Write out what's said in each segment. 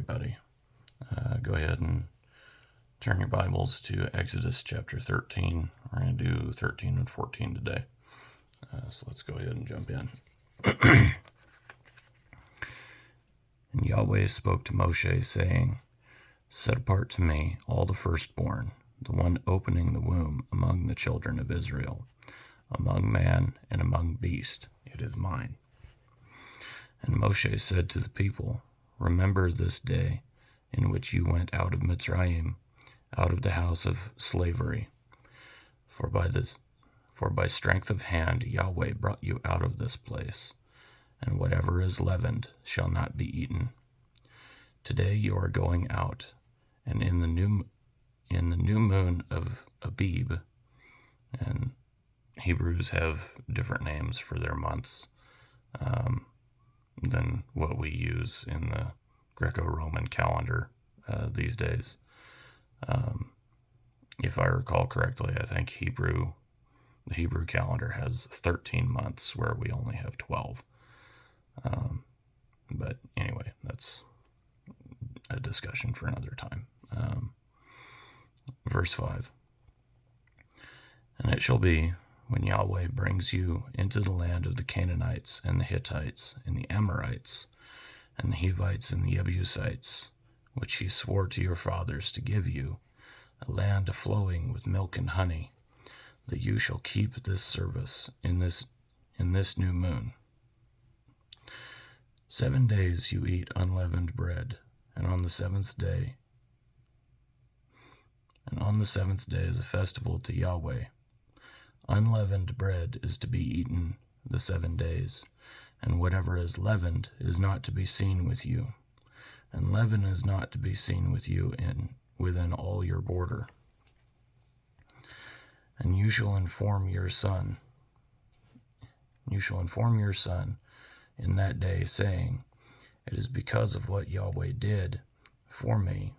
everybody. Go ahead and turn your Bibles to Exodus chapter 13. We're going to do 13 and 14 today. So let's go ahead and jump in. And Yahweh spoke to Moshe, saying, "Set apart to me all the firstborn, the one opening the womb among the children of Israel, among man and among beast. It is mine." And Moshe said to the people, "Remember this day in which you went out of Mitzrayim, out of the house of slavery. For by strength of hand Yahweh brought you out of this place, and whatever is leavened shall not be eaten. Today you are going out, and in the new moon of Abib," and Hebrews have different names for their months than what we use in the Greco-Roman calendar these days. If I recall correctly, I think the Hebrew calendar has 13 months where we only have 12. But anyway, that's a discussion for another time. Verse 5. "And it shall be, when Yahweh brings you into the land of the Canaanites and the Hittites and the Amorites and the Hivites and the Jebusites, which he swore to your fathers to give you, a land flowing with milk and honey, that you shall keep this service in this new moon. 7 days you eat unleavened bread, and on the seventh day is a festival to Yahweh. Unleavened bread is to be eaten the 7 days, and whatever is leavened is not to be seen with you, and leaven is not to be seen with you within all your border. And you shall inform your son in that day, saying, It is because of what Yahweh did for me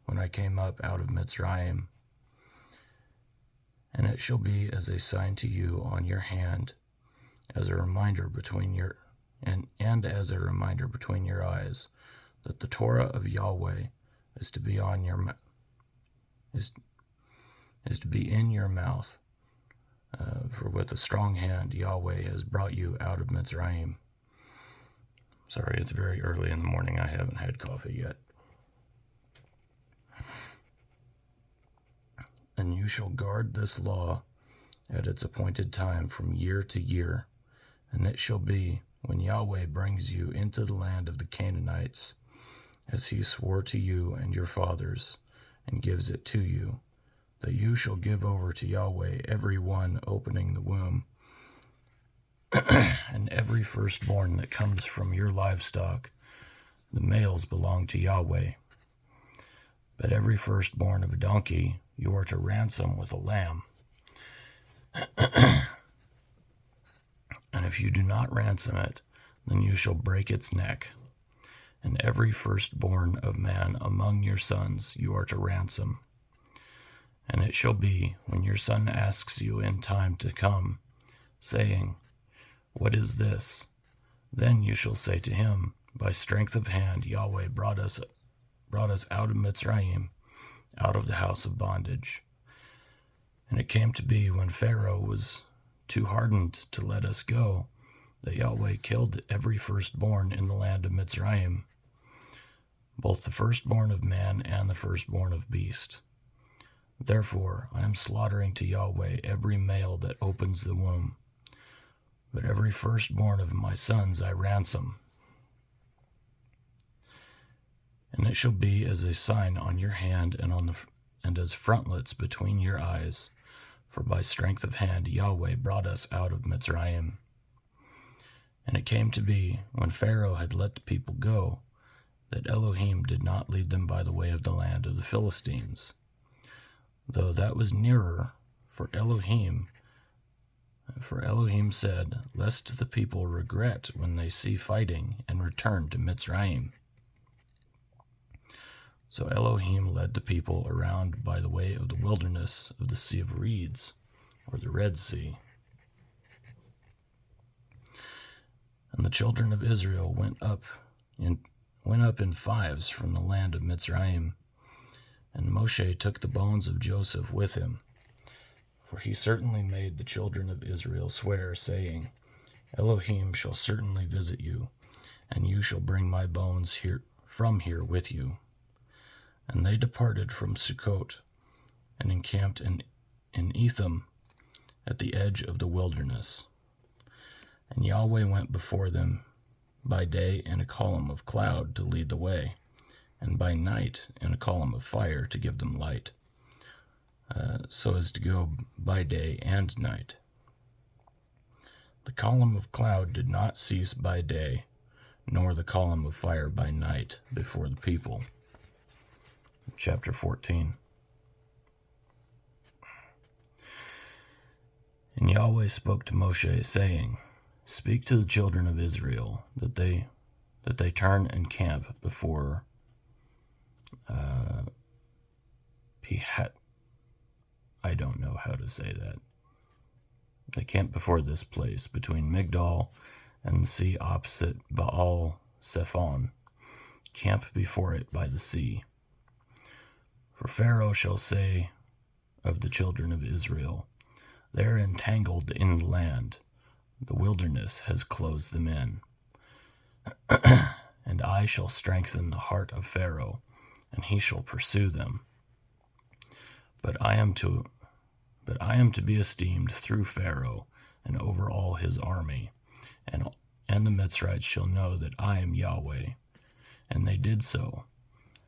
when I came up out of Mitzrayim. And it shall be as a sign to you on your hand, as a reminder between your as a reminder between your eyes, that the Torah of Yahweh is to be in your mouth. For with a strong hand Yahweh has brought you out of Mitzrayim." Sorry, it's very early in the morning. I haven't had coffee yet. "And you shall guard this law at its appointed time from year to year. And it shall be, when Yahweh brings you into the land of the Canaanites, as he swore to you and your fathers, and gives it to you, that you shall give over to Yahweh every one opening the womb, and every firstborn that comes from your livestock. The males belong to Yahweh. But every firstborn of a donkey you are to ransom with a lamb. And if you do not ransom it, then you shall break its neck. And every firstborn of man among your sons you are to ransom. And it shall be, when your son asks you in time to come, saying, What is this? Then you shall say to him, By strength of hand Yahweh brought us out of Mitzrayim, out of the house of bondage. And it came to be, when Pharaoh was too hardened to let us go, that Yahweh killed every firstborn in the land of Mitzrayim, both the firstborn of man and the firstborn of beast. Therefore I am slaughtering to Yahweh every male that opens the womb, but every firstborn of my sons I ransom. And it shall be as a sign on your hand and as frontlets between your eyes, for by strength of hand Yahweh brought us out of Mitzrayim. And it came to be, when Pharaoh had let the people go, that Elohim did not lead them by the way of the land of the Philistines, though that was nearer, for Elohim said, Lest the people regret when they see fighting and return to Mitzrayim. So Elohim led the people around by the way of the wilderness of the Sea of Reeds, or the Red Sea. And the children of Israel went up went up in fives from the land of Mitzrayim, and Moshe took the bones of Joseph with him. For he certainly made the children of Israel swear, saying, Elohim shall certainly visit you, and you shall bring my bones from here with you. And they departed from Sukkot, and encamped in Etham at the edge of the wilderness. And Yahweh went before them by day in a column of cloud to lead the way, and by night in a column of fire to give them light, so as to go by day and night. The column of cloud did not cease by day, nor the column of fire by night before the people. Chapter 14. And Yahweh spoke to Moshe, saying, Speak to the children of Israel, that they turn and camp before I don't know how to say that. They camp before this place, between Migdol and the sea opposite Baal Zephon. Camp before it by the sea. For Pharaoh shall say of the children of Israel, They are entangled in the land, the wilderness has closed them in. And I shall strengthen the heart of Pharaoh, and he shall pursue them. But I am to be esteemed through Pharaoh and over all his army, and the Mitzrites shall know that I am Yahweh. And they did so.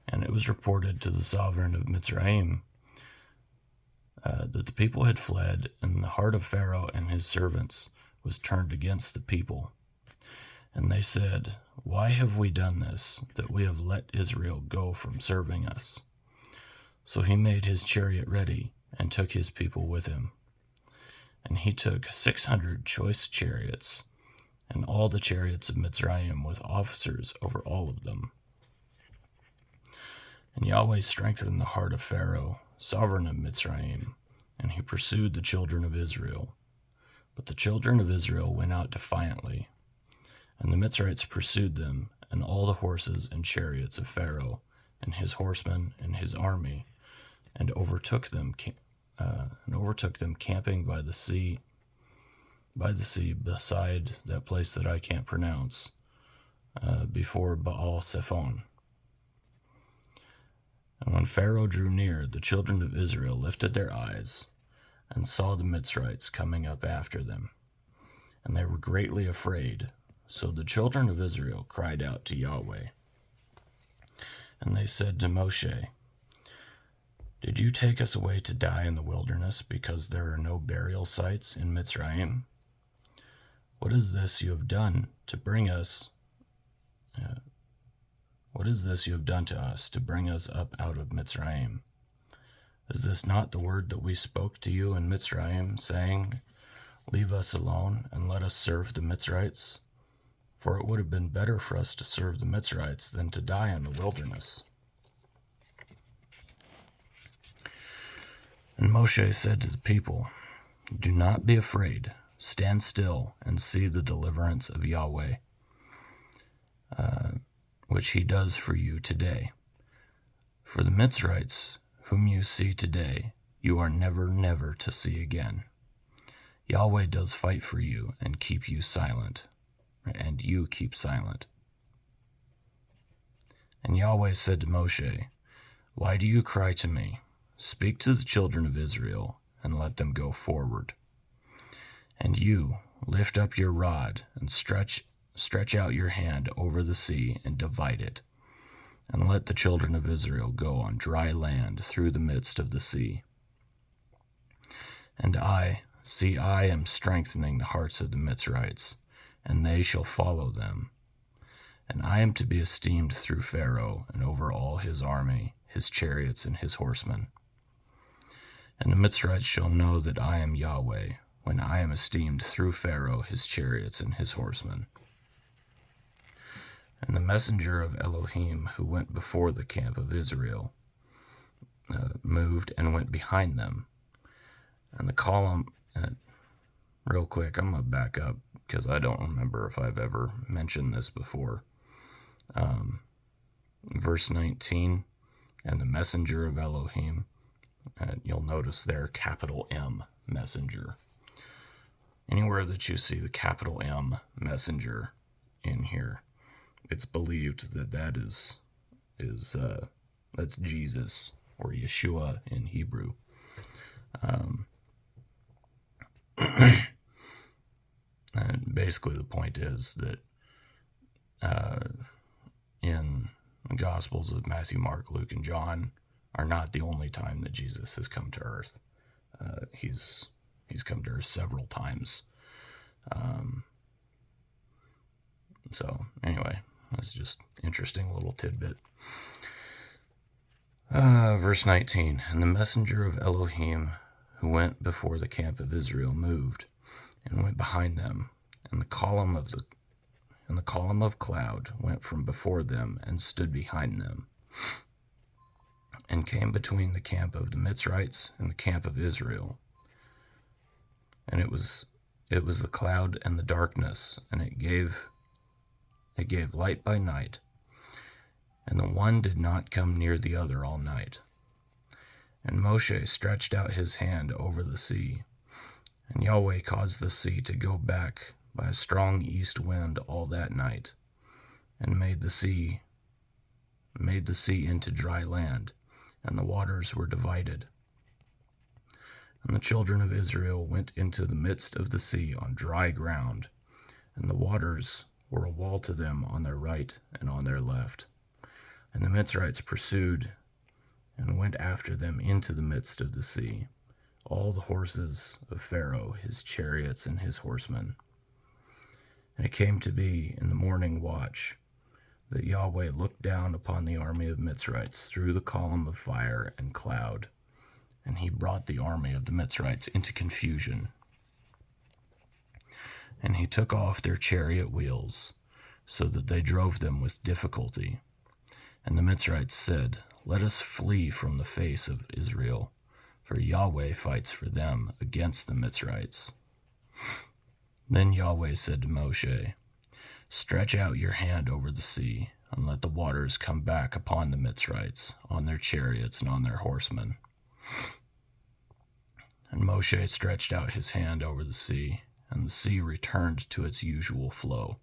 And it was reported to the sovereign of Mitzrayim that the people had fled, and the heart of Pharaoh and his servants was turned against the people. And they said, Why have we done this, that we have let Israel go from serving us? So he made his chariot ready, and took his people with him. And he took 600 choice chariots, and all the chariots of Mitzrayim with officers over all of them. And Yahweh strengthened the heart of Pharaoh, sovereign of Mitzrayim, and he pursued the children of Israel. But the children of Israel went out defiantly, and the Mitzrites pursued them, and all the horses and chariots of Pharaoh, and his horsemen and his army, and overtook them camping by the sea beside that place that I can't pronounce, before Baal Zephon. And when Pharaoh drew near, the children of Israel lifted their eyes and saw the Mitzrites coming up after them, and they were greatly afraid. So the children of Israel cried out to Yahweh. And they said to Moshe, Did you take us away to die in the wilderness because there are no burial sites in Mitzrayim? What is this you have done to bring us? What is this you have done to us to bring us up out of Mitzrayim? Is this not the word that we spoke to you in Mitzrayim, saying, Leave us alone and let us serve the Mitzrites? For it would have been better for us to serve the Mitzrites than to die in the wilderness. And Moshe said to the people, Do not be afraid. Stand still and see the deliverance of Yahweh, which he does for you today. For the Mitzrites, whom you see today, you are never to see again. Yahweh does fight for you and keep you silent, and you keep silent. And Yahweh said to Moshe, Why do you cry to me? Speak to the children of Israel, and let them go forward. And you, lift up your rod, and stretch out your hand over the sea, and divide it, and let the children of Israel go on dry land through the midst of the sea. And I am strengthening the hearts of the Mitzrites, and they shall follow them. And I am to be esteemed through Pharaoh, and over all his army, his chariots, and his horsemen. And the Mitzrites shall know that I am Yahweh, when I am esteemed through Pharaoh, his chariots, and his horsemen. And the messenger of Elohim, who went before the camp of Israel, moved and went behind them. And the column, real quick, I'm going to back up, because I don't remember if I've ever mentioned this before. verse 19, and the messenger of Elohim, and you'll notice there capital M, messenger. Anywhere that you see the capital M, messenger, in here, it's believed that that's Jesus, or Yeshua in Hebrew. And basically the point is that in the Gospels of Matthew, Mark, Luke, and John are not the only time that Jesus has come to earth. He's come to earth several times. So anyway, that's just interesting little tidbit. Verse 19, and the messenger of Elohim who went before the camp of Israel moved and went behind them, and the column of cloud went from before them and stood behind them, and came between the camp of the Mitzrites and the camp of Israel. And it was the cloud and the darkness, and it gave light by night, and the one did not come near the other all night. And Moshe stretched out his hand over the sea, and Yahweh caused the sea to go back by a strong east wind all that night, and made the sea into dry land, and the waters were divided. And the children of Israel went into the midst of the sea on dry ground, and the waters were a wall to them on their right and on their left. And the Mitzrites pursued and went after them into the midst of the sea, all the horses of Pharaoh, his chariots, and his horsemen. And it came to be in the morning watch that Yahweh looked down upon the army of Mitzrites through the column of fire and cloud, and he brought the army of the Mitzrites into confusion. And he took off their chariot wheels, so that they drove them with difficulty. And the Mitzrites said, let us flee from the face of Israel, for Yahweh fights for them against the Mitzrites. Then Yahweh said to Moshe, stretch out your hand over the sea, and let the waters come back upon the Mitzrites, on their chariots and on their horsemen. And Moshe stretched out his hand over the sea, and the sea returned to its usual flow,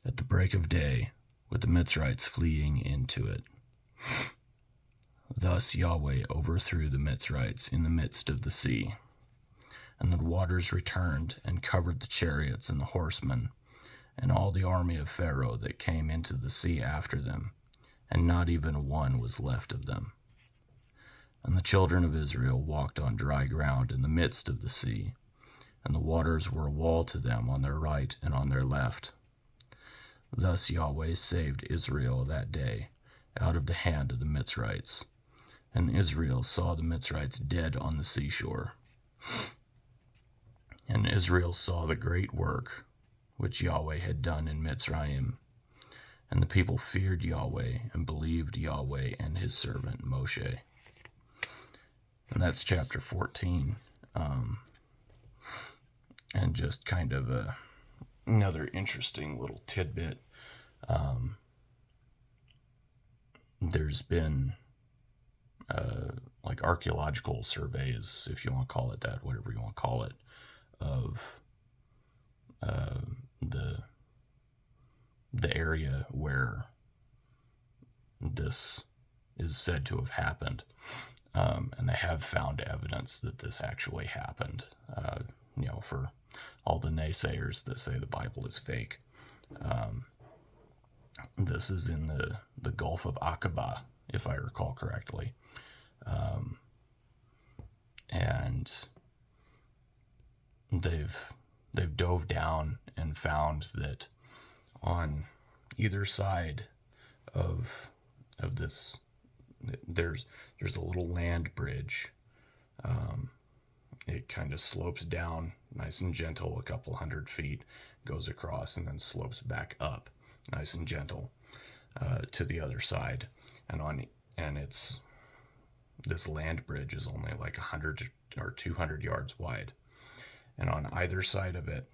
at the break of day, with the Mitzrites fleeing into it. Thus Yahweh overthrew the Mitzrites in the midst of the sea. And the waters returned and covered the chariots and the horsemen, and all the army of Pharaoh that came into the sea after them, and not even one was left of them. And the children of Israel walked on dry ground in the midst of the sea, and the waters were a wall to them on their right and on their left. Thus Yahweh saved Israel that day out of the hand of the Mitzrites. And Israel saw the Mitzrites dead on the seashore. And Israel saw the great work which Yahweh had done in Mitzrayim. And the people feared Yahweh and believed Yahweh and his servant Moshe. And that's chapter 14. And just kind of another interesting little tidbit. There's been like archaeological surveys, if you want to call it that, whatever you want to call it, of the area where this is said to have happened, and they have found evidence that this actually happened. For all the naysayers that say the Bible is fake, this is in the Gulf of Aqaba, if I recall correctly. And they've dove down and found that on either side of this, there's a little land bridge. It kind of slopes down nice and gentle, a couple hundred feet, goes across, and then slopes back up nice and gentle to the other side. And it's this land bridge is only like 100 or 200 yards wide, and on either side of it,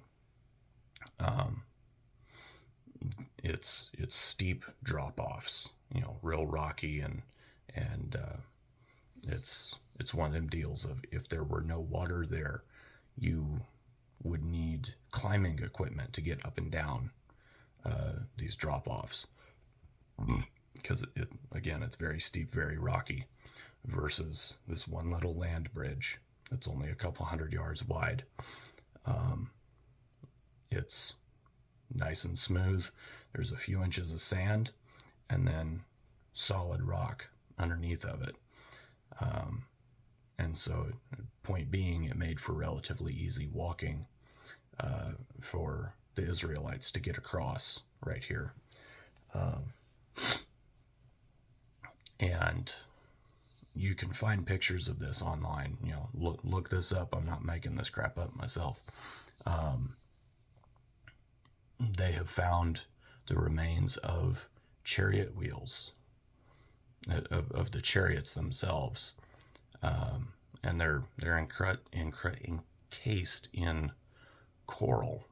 it's steep drop-offs. real rocky, and it's one of them deals of, if there were no water there, you would need climbing equipment to get up and down these drop-offs, because it's very steep, very rocky, versus this one little land bridge that's only a couple 100 yards wide. It's nice and smooth. There's a few inches of sand and then solid rock underneath of it. And so, point being, it made for relatively easy walking for the Israelites to get across right here. And you can find pictures of this online. Look this up. I'm not making this crap up myself. They have found the remains of chariot wheels, of the chariots themselves, and they're encased in coral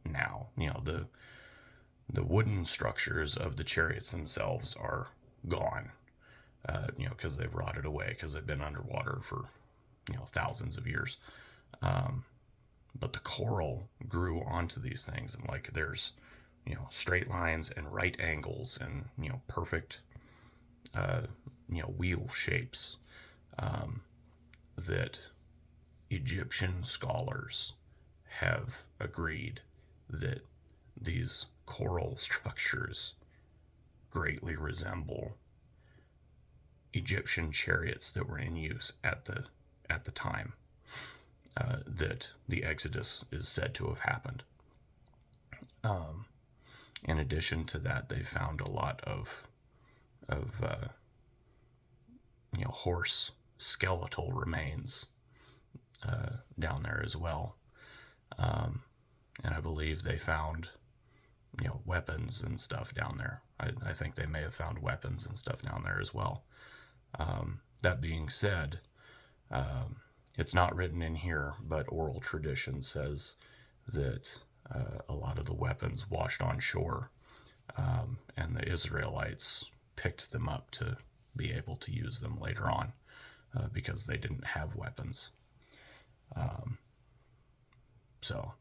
now. The wooden structures of the chariots themselves are gone, because they've rotted away, because they've been underwater for thousands of years. But the coral grew onto these things, and there's straight lines and right angles and perfect wheel shapes, that Egyptian scholars have agreed that these coral structures greatly resemble Egyptian chariots that were in use at the time that the Exodus is said to have happened. In addition to that, they found a lot of horse skeletal remains down there as well, and I believe they found weapons and stuff down there. I think they may have found weapons and stuff down there as well. That being said, it's not written in here, but oral tradition says that a lot of the weapons washed on shore, and the Israelites picked them up to be able to use them later on, because they didn't have weapons. So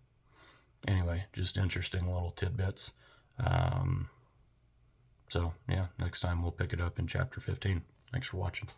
anyway, just interesting little tidbits. So yeah, next time we'll pick it up in chapter 15. Thanks for watching.